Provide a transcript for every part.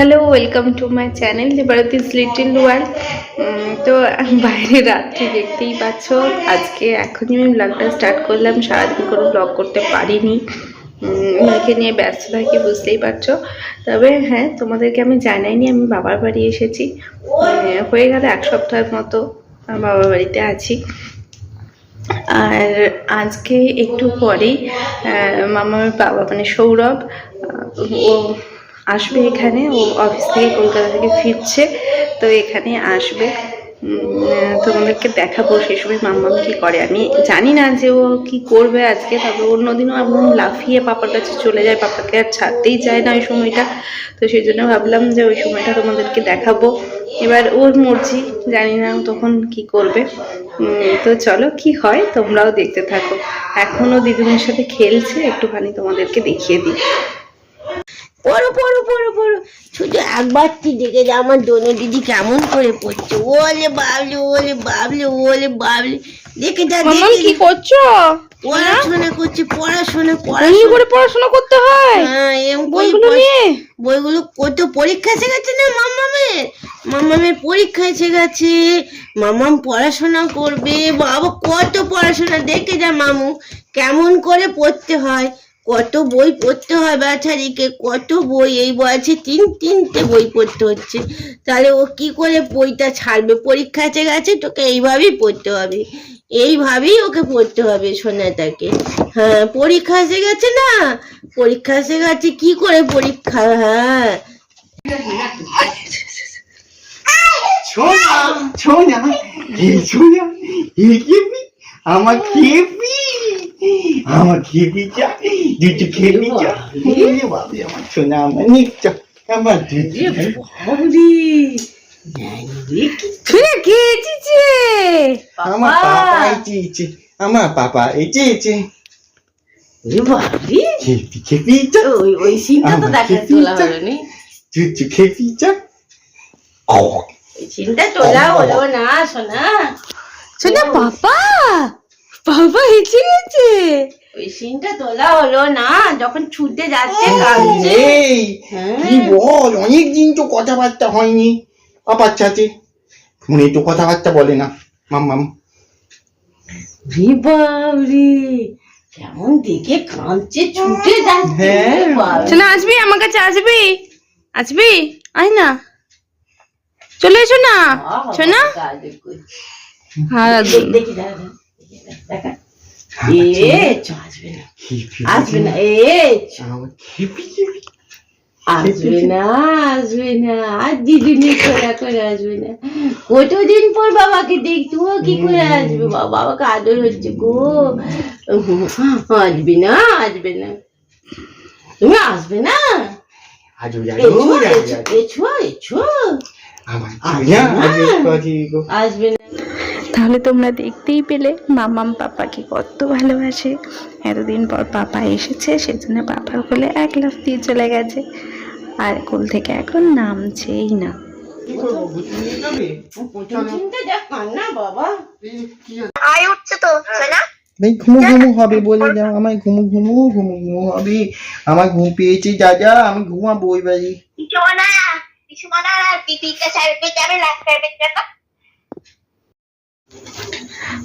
Hello, welcome to my channel Liberty's little world. তো বাইরে রাত্রি দেখতেই পাচ্ছ। আজকে এখনই আমি ব্লগটা স্টার্ট করলাম, সারাদিন কোনো ব্লগ করতে পারিনি, মেয়েকে নিয়ে ব্যস্ত থাকি বুঝতেই পারছো। তবে হ্যাঁ, তোমাদেরকে আমি জানাইনি আমি বাবার বাড়ি এসেছি। হয়ে গেল 1 সপ্তাহের মতো বাবার বাড়িতে আছি। আর আজকে একটু পরেই মামার বাবা মানে সৌরভ ও আসবে এখানে। ও অফিস থেকে কলকাতা থেকে ফিরছে, তো এখানে আসবে। তোমাদেরকে দেখাবো সেই সময় মাম্মাম কি করে। আমি জানি না যে ও কি করবে আজকে, তবে অন্যদিনও এমন লাফিয়ে পাপার কাছে চলে যায়, পাপাকে আর ছাড়তেই চায় না ওই সময়টা। তো সেই জন্য ভাবলাম যে ওই সময়টা তোমাদেরকে দেখাবো। এবার ওর মর্জি, জানি না তখন কি করবে। তো চলো কি হয় তোমরাও দেখতে থাকো। এখনো দিদিদের সাথে খেলছে, একটুখানি তোমাদেরকে দেখিয়ে দিই। পড়ো পড়ো পড়ো পড়ো, শুধু একবার দেখে যা আমার দোনো দিদি কেমন করে পড়ছে। ওলে বাবলে ওলে বাবলে ওলে বাবলে, দেখে যা। কি করছো? পড়াশোনা করছে, পড়াশোনা করে পড়াশোনা করতে হয়। হ্যাঁ, বইগুলো কত পরীক্ষা এসে গেছে না মামামের পরীক্ষা এসে গেছে। মামাম পড়াশোনা করবে, বাবা কত পড়াশোনা। দেখে যা মামু কেমন করে পড়তে হয়, কত বই পড়তে হয় বাচ্চারিকে, কত বই। এই বয়সে তিনটে বই পড়তে হচ্ছে। তাহলে ও কি করে বইটা ছাড়বে? পরীক্ষা এসে গেছে, তোকে এইভাবেই পড়তে হবে, এইভাবেই ওকে পড়তে হবে সোনাটাকে। হ্যাঁ, পরীক্ষা এসে গেছে না, পরীক্ষা এসে গেছে, কি করে পরীক্ষা। হ্যাঁ, আমার খেপি যা দুটো খেপি যা বাবু, আমার সোনা আমার নিচ্ছ আমার আমার পাপা এসেছে, আমার পাপা এসেছে। খেপি যা, ওই সিনটা তো দেখা তোলা হলো নি, দুটো খেপি যা। ওই সিনটা তোলা হলো না সোনা। সোনা বাবা বাবা এসে গেছে। ওই সিনটা তোলা হলো না, যখন ছুটে যাচ্ছে কাঁদছে। কি বল, অনেকদিন তো কথাবার্তা হয়নি পাপার সাথে, ফোনে তো কথাবার্তা বলে না মাম্মাম। বাবরে, কেমন দেখে কাঁদছে, ছুটে যাচ্ছে। সোনা আসবি আমার কাছে, আসবি আয় না, চলে এসো না সোনা। দেখি দেখা, আসবে না, আসবে না, আর দিদি করে আসবে না। কতদিন পর বাবাকে দেখছি, ও কি করে আসবে? বাবাকে আদর হচ্ছে গো। আসবে না, তুমি আসবে না। আসবে না। তাহলে তোমরা দেখতেই পেলে মামাম পাপাকে কত ভালোবাসে। এতদিন পর পাপা এসেছে, সেজন্য পাপার কোলে 1 লাফ দিয়ে চলে গেছে, আর কোল থেকে এখন নামছেই না। ঘুমু হবে বলে যাও, আমার ঘুমু হবে, আমার ঘুম পেয়েছে যা আমি ঘুমাবো ওই বাড়ি।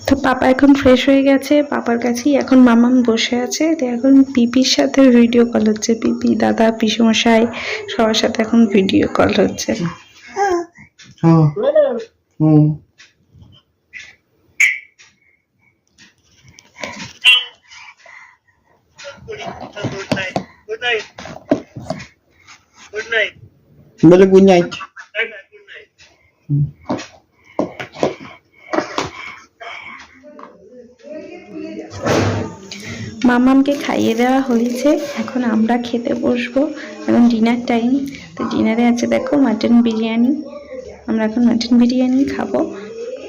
তো পাপা এখন ফ্রেশ হয়ে গেছে, পাপার কাছেই এখন মামাম বসে আছে। তো এখন পিপির সাথে ভিডিও কল হচ্ছে, পিপি, দাদা, পিসমশাই সবার সাথে এখন ভিডিও কল হচ্ছে। বলে গুড নাইট। মামামকে খাইয়ে দেওয়া হয়েছে, এখন আমরা খেতে বসবো। এখন ডিনার টাইম। তো ডিনারে আছে দেখো মাটন বিরিয়ানি, আমরা এখন মাটন বিরিয়ানি খাবো।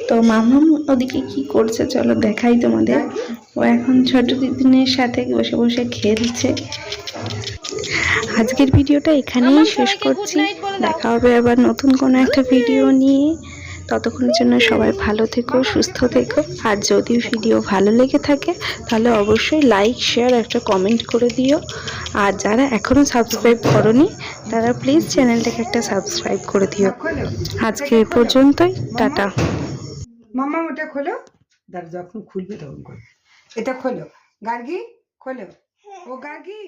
তো মামাম ওদিকে কি করছে চলো দেখাই তোমাদের। ও এখন ছোট দিদিনের সাথে বসে বসে খেলছে। আজকের ভিডিওটা এখানেই শেষ করছি, দেখা হবে আবার নতুন কোনো একটা ভিডিও নিয়ে। ততক্ষণের জন্য সবাই ভালো থেকো, সুস্থ থেকো। আর যদি ভিডিও ভালো লেগে থাকে তাহলে অবশ্যই লাইক, শেয়ার, একটা কমেন্ট করে দিও। আর যারা এখনও সাবস্ক্রাইব করনি তারা প্লিজ চ্যানেলটাকে একটা সাবস্ক্রাইব করে দিও। আজকে এই পর্যন্তই, টাটা। মামা ওটা খোলো, দাঁড়া যখন খুলবে তখন খোলো। এটা খোলো, গার্গি খোলো, ও গার্গি।